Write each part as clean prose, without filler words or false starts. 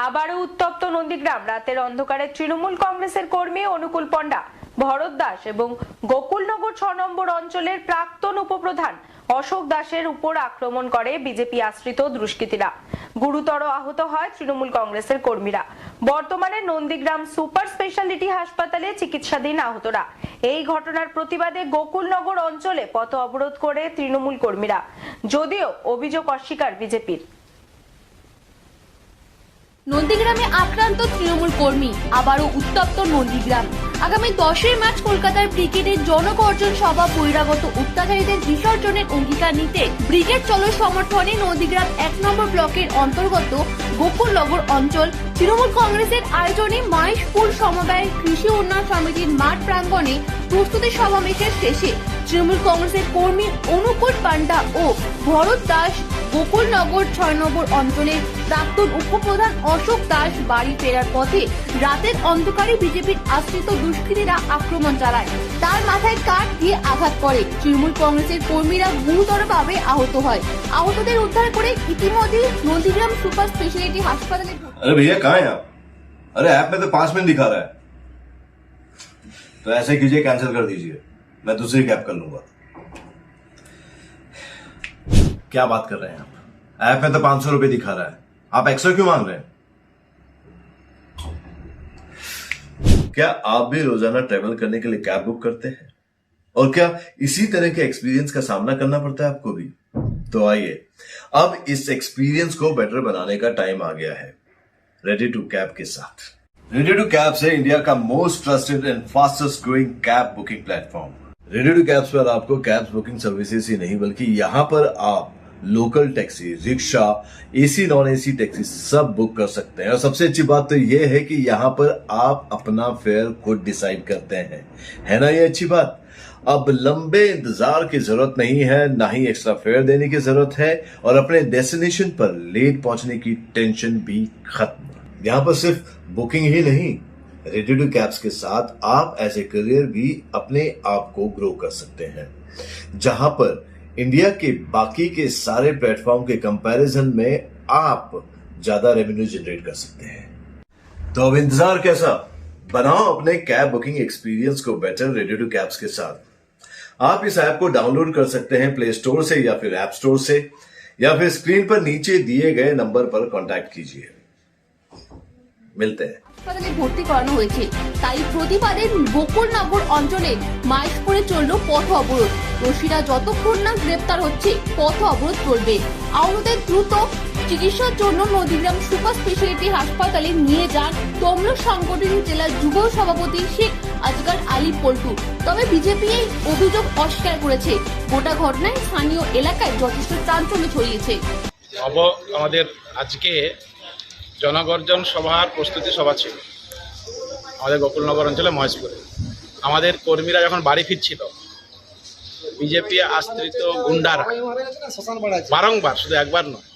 আবারও উত্তপ্ত নন্দীগ্রাম। রাতের অন্ধকারে তৃণমূল কংগ্রেসের কর্মী অনুকূল পণ্ডা, ভরত দাস এবং গোকুলনগর ৬ নম্বর অঞ্চলের প্রাক্তন উপপ্রধান অশোক দাসের উপর আক্রমণ করে বিজেপি আশ্রিত দুষ্কৃতীরা। গুরুতর আহত হয় তৃণমূল কংগ্রেসের কর্মীরা। বর্তমানে নন্দীগ্রাম সুপার স্পেশালিটি হাসপাতালে চিকিৎসাধীন আহতরা। এই ঘটনার প্রতিবাদে গোকুলনগর অঞ্চলে পথ অবরোধ করে তৃণমূল কর্মীরা, যদিও অভিযোগ অস্বীকার বিজেপির। নন্দীগ্রামে আক্রান্ত তৃণমূল কর্মী, আবারও উত্তপ্ত নন্দীগ্রাম। আগামী 10 মার্চ কলকাতার ব্রিগেডের জনগর্জন সভা বহিরাগত অত্যাচারীদের বিসর্জনের অঙ্গীকার নিতে ব্রিগেড চলো সমর্থনে নন্দীগ্রাম 1 নম্বর ব্লকের অন্তর্গত গোকুলনগর অঞ্চল তৃণমূল কংগ্রেসের আয়োজনে মাহেশপুর সমবায় কৃষি উন্নয়ন সমিতির মাঠ প্রাঙ্গণে প্রস্তুতি সমাবেশের শেষে তৃণমূল কংগ্রেসের কর্মী অনুকূল পান্ডা ও ভরত দাস, গোকুলনগর 6 নম্বর অঞ্চলের প্রাক্তন উপপ্রধান অশোক দাস বাড়ি ফেরার পথে রাতের অন্ধকারে বিজেপির আশ্রিত দুষ্কৃতীরা আক্রমণ চালায়। তার মাথায় কাঠ দিয়ে আঘাত করে। তৃণমূল কংগ্রেসের কর্মীরা গুরুতরভাবে আহত হয়। আহতদের উদ্ধার করে ইতিমধ্যে নন্দীগ্রাম সুপার স্পেশালিটি হাসপাতালে। अरे भैया कहाँ हैं आप? अरे ऐप में तो 5 मिनट दिखा रहा है। तो ऐसे कीजिए, कैंसिल कर दीजिए, मैं दूसरी कैब कर लूंगा। क्या बात कर रहे हैं आप? ऐप में तो 500 रुपए दिखा रहा है, आप एक्स्ट्रा क्यों मांग रहे हैं? क्या आप भी रोजाना ट्रेवल करने के लिए कैब बुक करते हैं? और क्या इसी तरह के एक्सपीरियंस का सामना करना पड़ता है आपको भी? तो आइए, अब इस एक्सपीरियंस को बेटर बनाने का टाइम आ गया है रेडी टू कैब के साथ। रेडी टू कैब से इंडिया का most trusted and fastest growing cab booking platform. Ready to cabs पर आपको कैब बुकिंग सर्विसेज ही नहीं बल्कि यहाँ पर आप local taxi, rickshaw, AC non AC taxi सब बुक कर सकते हैं। और सबसे अच्छी बात तो ये है कि यहाँ पर आप अपना फेयर खुद डिसाइड करते हैं, है ना ये अच्छी बात। अब लंबे इंतजार की जरूरत नहीं है, ना ही एक्स्ट्रा फेयर देने की जरूरत है, और अपने डेस्टिनेशन पर लेट पहुंचने की टेंशन भी खत्म। यहाँ पर सिर्फ बुकिंग ही नहीं, रेडी टू कैब्स के साथ आप एज ए करियर भी अपने आप को ग्रो कर सकते हैं, जहां पर इंडिया के बाकी के सारे प्लेटफॉर्म के कंपैरिजन में आप ज्यादा रेवेन्यू जनरेट कर सकते हैं। तो अब इंतजार कैसा, बनाओ अपने कैब बुकिंग एक्सपीरियंस को बेटर रेडी टू कैब्स के साथ। आप इस ऐप को डाउनलोड कर सकते हैं प्ले स्टोर से या फिर ऐप स्टोर से, या फिर स्क्रीन पर नीचे दिए गए नंबर पर कॉन्टैक्ट कीजिए। मिलते हैं। হাসপাতালে ভর্তি করানো হয়েছে। তাই প্রতিবাদে গোকুলনগর অঞ্চলে মাহেশপুরে চলল পথ অবরোধ। দোষীরা যতক্ষণ না গ্রেপ্তার হচ্ছে পথ অবরোধ চলবে। আহতদের দ্রুত চিকিৎসার জন্য নন্দীগ্রাম সুপার স্পেশালিটি হাসপাতালে নিয়ে যান তমলুক সাংগঠনিক জেলার যুব সভাপতি শেখ আজগার আলী পল্টু। তবে বিজেপি এই অভিযোগ অস্বীকার করেছে। গোটা ঘটনায় স্থানীয় এলাকায় যথেষ্ট চাঞ্চল্য ছড়িয়েছে। আমাদের আজকে জনগর্জন সভার প্রস্তুতি সভা ছিল আমাদের গোকুলনগর অঞ্চলে মহেশপুরে। আমাদের কর্মীরা যখন বাড়ি ফিরছিল, বিজেপি আশ্রিত গুন্ডারা বারংবার, শুধু একবার নয়,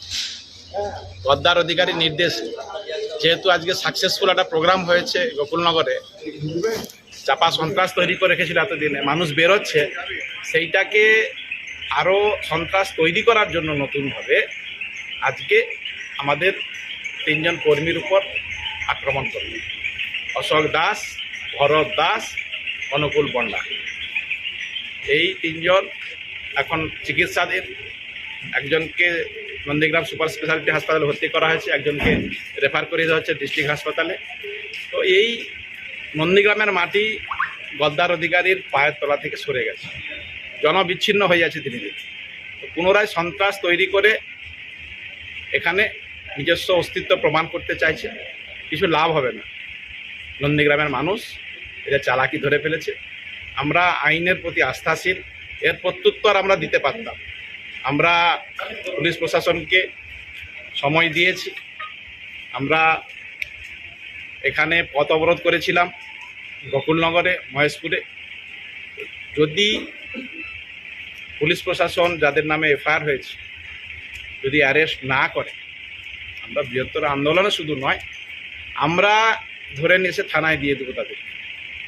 গদ্দার অধিকারীর নির্দেশে, যেহেতু আজকে সাকসেসফুল একটা প্রোগ্রাম হয়েছে গোকুলনগরে, চাপা সন্ত্রাস তৈরি করে রেখেছিল এতদিনে, মানুষ বেরোচ্ছে, সেইটাকে আরও সন্ত্রাস তৈরি করার জন্য নতুনভাবে আজকে আমাদের 3 জন কর্মীর উপর আক্রমণ করল। অশোক দাস, ভরত দাস, অনুকূল পণ্ডা, এই 3 জন এখন চিকিৎসাধীন। একজনকে নন্দীগ্রাম সুপার স্পেশালিটি হাসপাতালে ভর্তি করা হয়েছে, একজনকে রেফার করে দেওয়া হচ্ছে ডিস্ট্রিক্ট হাসপাতালে। তো এই নন্দীগ্রামের মাটি গদ্দার অধিকারীর পায়ের তলা থেকে সরে গেছে, জনবিচ্ছিন্ন হয়ে যাচ্ছে ধীরে ধীরে। তো পুনরায় সন্ত্রাস তৈরি করে এখানে নিজস্ব অস্তিত্ব প্রমাণ করতে চাইছে। কিছু লাভ হবে না। নন্দীগ্রামের মানুষ এটা চালাকি ধরে ফেলেছে। আমরা আইনের প্রতি আস্থাশীল, এর প্রত্যুত্তর আমরা দিতে পারতাম। আমরা পুলিশ প্রশাসনকে সময় দিয়েছি। আমরা এখানে পথ অবরোধ করেছিলাম গোকুলনগরে, মহেশপুরে। যদি পুলিশ প্রশাসন যাদের নামে এফআইআর হয়েছে যদি অ্যারেস্ট না করে, আমরা বৃহত্তর আন্দোলনে শুধু নয়, আমরা ধরে নিয়ে এসে থানায় দিয়ে দেবো তাদের,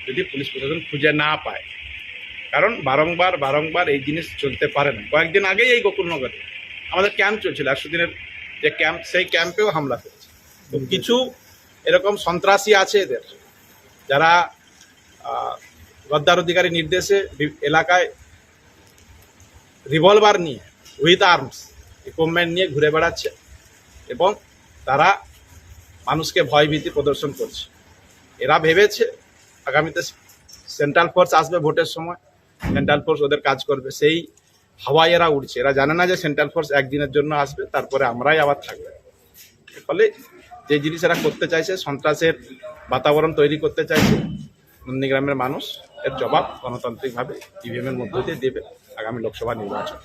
যদি পুলিশ প্রশাসন খুঁজে না পায়। কারণ বারংবার এই জিনিস চলতে পারে না। কয়েকদিন আগেই এই গোকুলনগরে আমাদের ক্যাম্প চলছিল, 100 দিনের যে ক্যাম্প, সেই ক্যাম্পেও হামলা করেছে। তো কিছু এরকম সন্ত্রাসী আছে এদের, যারা গদ্দার অধিকারী নির্দেশে এলাকায় রিভলভার নিয়ে উইথ আর্মস ইকুইপমেন্ট নিয়ে ঘুরে বেড়াচ্ছে এবং তারা মানুষকে ভয়ভীতি প্রদর্শন করছে। এরা ভেবেছে আগামীতে সেন্ট্রাল ফোর্স আসবে ভোটের সময়, সেন্ট্রাল ফোর্স ওদের কাজ করবে, সেই হাওয়ায় এরা উঠছে। এরা জানে না যে সেন্ট্রাল ফোর্স একদিনের জন্য আসবে, তারপরে আমরাই আবার থাকবে। ফলে যে জিনিস এরা করতে চাইছে, সন্ত্রাসের বাতাবরণ তৈরি করতে চাইছে, নন্দীগ্রামের মানুষ এর জবাব গণতান্ত্রিকভাবে ইভিএমের মধ্য দিয়ে দেবে আগামী লোকসভা নির্বাচন।